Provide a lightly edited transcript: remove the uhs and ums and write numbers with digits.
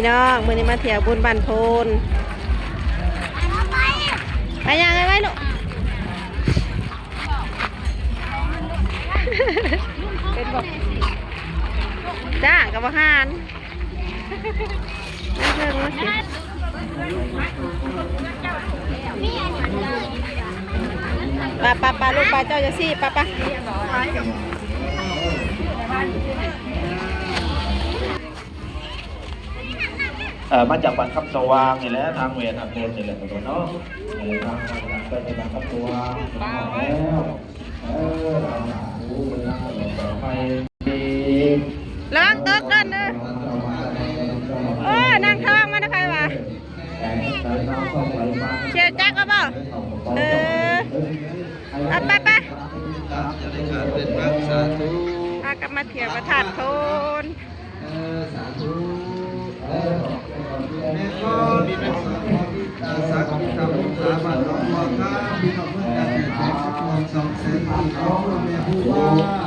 พี่น้องมื้อนี้มาเที่ยวบุญบ้านโพนไปยังไงไว้ลูกเป็นบอกจ้ากับอาหารนั่งเพิ่งมาสิปาลูกปลาเจ้าจะซี่ปะมาจากบ้านคำสว่างนี่แหละทางเวททางโพนนี่แหละตัวเนาะทางไปทางคำสว่างแล้วไประวังตกเดินเด้อโอ้นั่งท้องมันนะใครวะเชียวจักก็บ่เอาไปพากันมาเที่ยวประทานโพนสาธุแม่ก็มีเป็นสาธุสาธุสาบันน้องพ่อข้าพี่น้องเพื่อนกันแม่ทุกคนสองแสนพี่น้องแม่ผู้ว่า